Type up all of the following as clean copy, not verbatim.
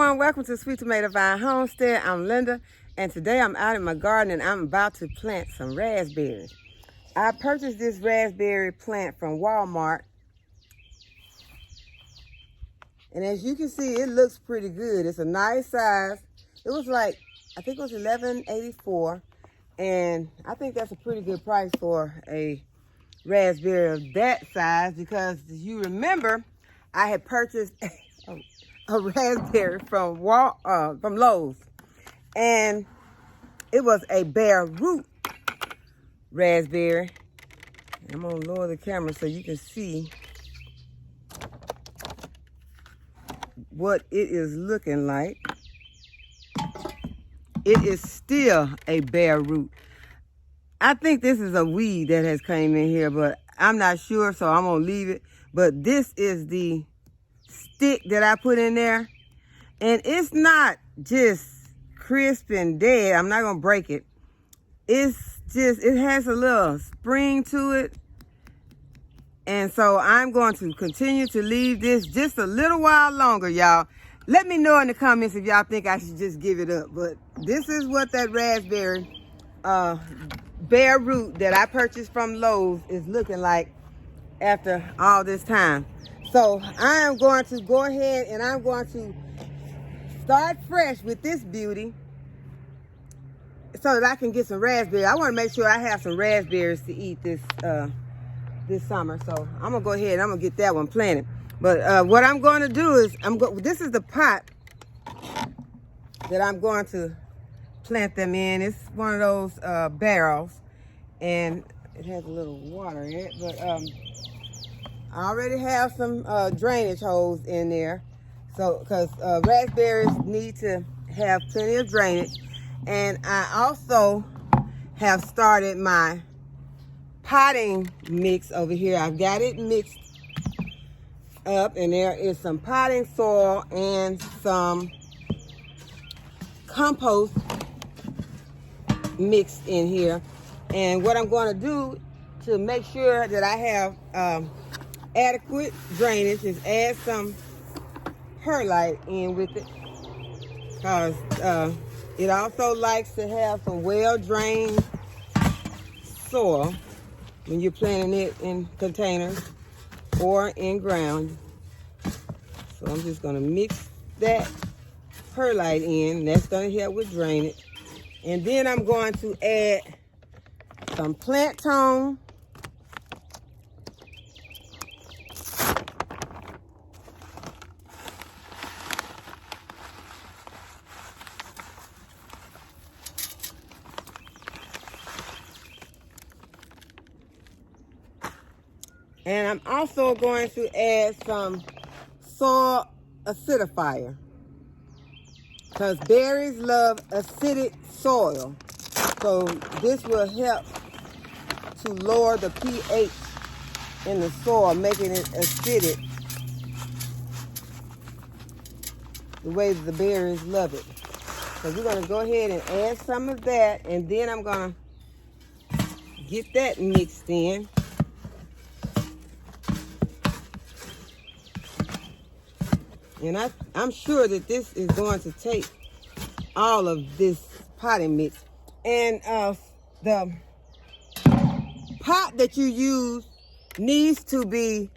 everyone, welcome to Sweet Tomato Vine Homestead. I'm Linda, and today I'm out in my garden and I'm about to plant some raspberries. I purchased this raspberry plant from Walmart, and as you can see, it looks pretty good. It's a nice size. It was like, I think it was $11.84, and I think that's a pretty good price for a raspberry of that size, because you remember I had purchased a raspberry from Lowe's, and it was a bare root raspberry. I'm gonna lower the camera so you can see what it is looking like. It is still a bare root. I think this is a weed that has came in here, but I'm not sure, so I'm gonna leave it. But this is the stick that I put in there, and it's not just crisp and dead. I'm not gonna break it. It's just, it has a little spring to it, and so I'm going to continue to leave this just a little while longer, y'all. Let me know in the comments if y'all think I should just give it up. But this is what that raspberry bare root that I purchased from Lowe's is looking like after all this time. So I am going to go ahead and I'm going to start fresh with this beauty so that I can get some raspberries. I want to make sure I have some raspberries to eat this summer. So I'm gonna go ahead and I'm gonna get that one planted. But what I'm going to do is this is the pot that I'm going to plant them in. It's one of those barrels, and it has a little water in it. But I already have some drainage holes in there, so because raspberries need to have plenty of drainage. And I also have started my potting mix over here. I've got it mixed up, and there is some potting soil and some compost mixed in here. And what I'm going to do to make sure that I have adequate drainage is add some perlite in with it, because it also likes to have some well-drained soil when you're planting it in containers or in ground. So I'm just going to mix that perlite in. That's going to help with drainage. And then I'm going to add some plant tone, and I'm also going to add some soil acidifier, because berries love acidic soil. So this will help to lower the pH in the soil, making it acidic the way that the berries love it. So we're going to go ahead and add some of that, and then I'm going to get that mixed in. And I'm sure that this is going to take all of this potting mix. And the pot that you use needs to be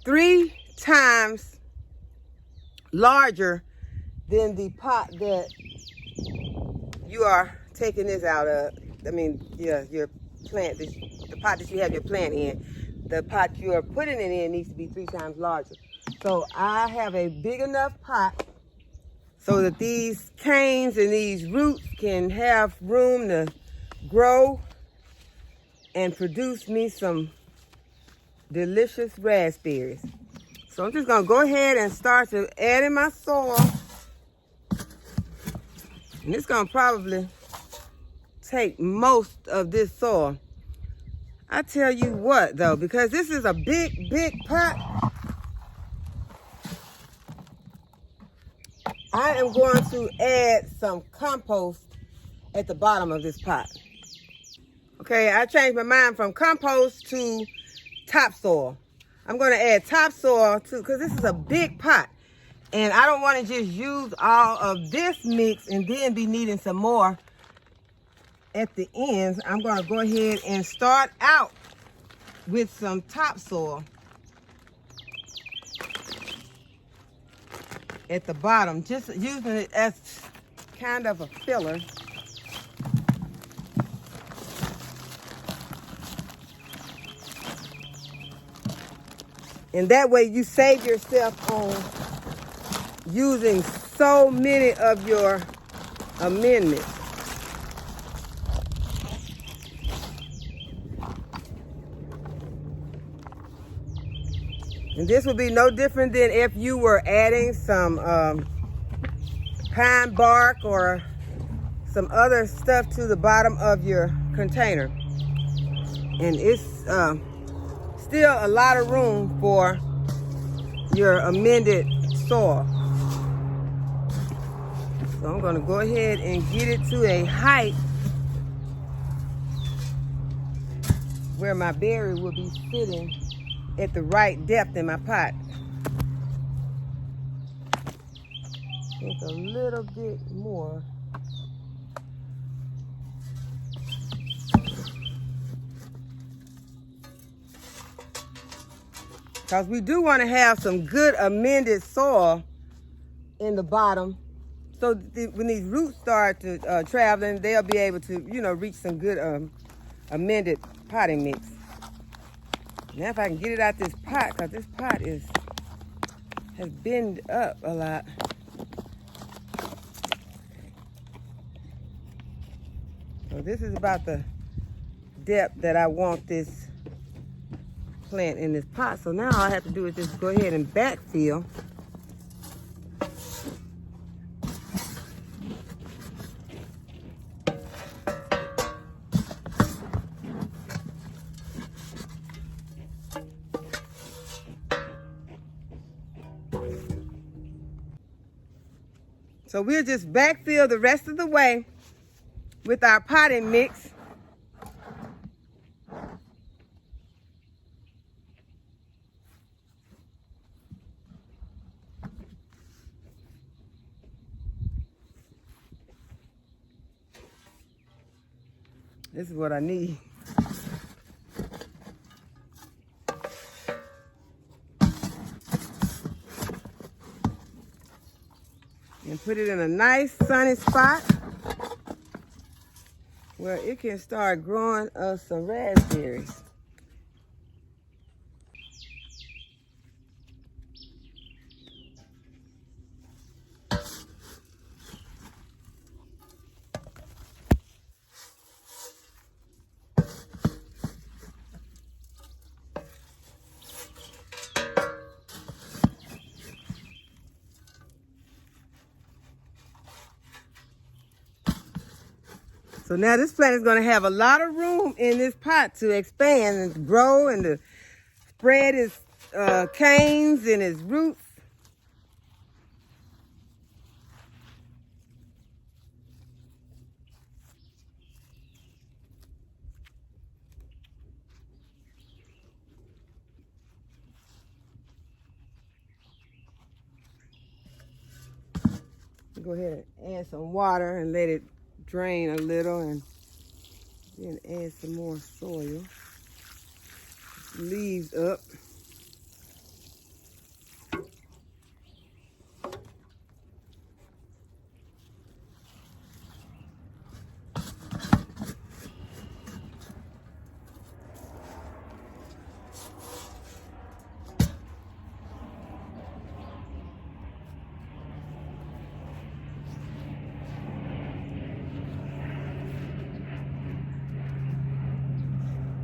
3 times larger than the pot that you are taking this out of. I mean, yeah, your plant, the pot that you have your plant in. The pot you are putting it in needs to be 3 times larger. So I have a big enough pot so that these canes and these roots can have room to grow and produce me some delicious raspberries. So I'm just gonna go ahead and start to add in my soil. And it's gonna probably take most of this soil. I tell you what though, because this is a big, big pot, I am going to add some compost at the bottom of this pot. Okay, I changed my mind from compost to topsoil. I'm going to add topsoil too, because this is a big pot. And I don't want to just use all of this mix and then be needing some more at the ends. I'm going to go ahead and start out with some topsoil at the bottom, just using it as kind of a filler. And that way you save yourself on using so many of your amendments. And this would be no different than if you were adding some pine bark or some other stuff to the bottom of your container. And it's still a lot of room for your amended soil. So I'm going to go ahead and get it to a height where my berry will be sitting at the right depth in my pot. Just a little bit more. Because we do want to have some good amended soil in the bottom. So when these roots start to traveling, they'll be able to, reach some good amended potting mix. Now if I can get it out this pot, because this pot has bent up a lot. So this is about the depth that I want this plant in this pot. So now all I have to do is just go ahead and backfill. So we'll just backfill the rest of the way with our potting mix. This is what I need. And put it in a nice sunny spot where it can start growing us some raspberries. So now this plant is going to have a lot of room in this pot to expand and grow and to spread its canes and its roots. Go ahead and add some water and let it drain a little, and then add some more soil. Leaves up.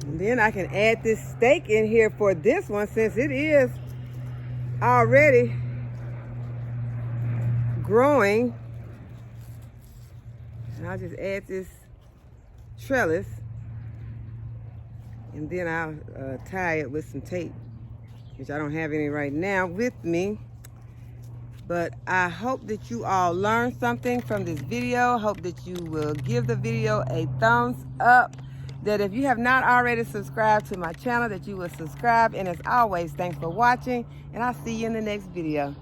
And then I can add this stake in here for this one, since it is already growing. And I'll just add this trellis, and then I'll tie it with some tape, which I don't have any right now with me. But I hope that you all learned something from this video. Hope that you will give the video a thumbs up. That if you have not already subscribed to my channel, that you will subscribe. And as always, thanks for watching, and I'll see you in the next video.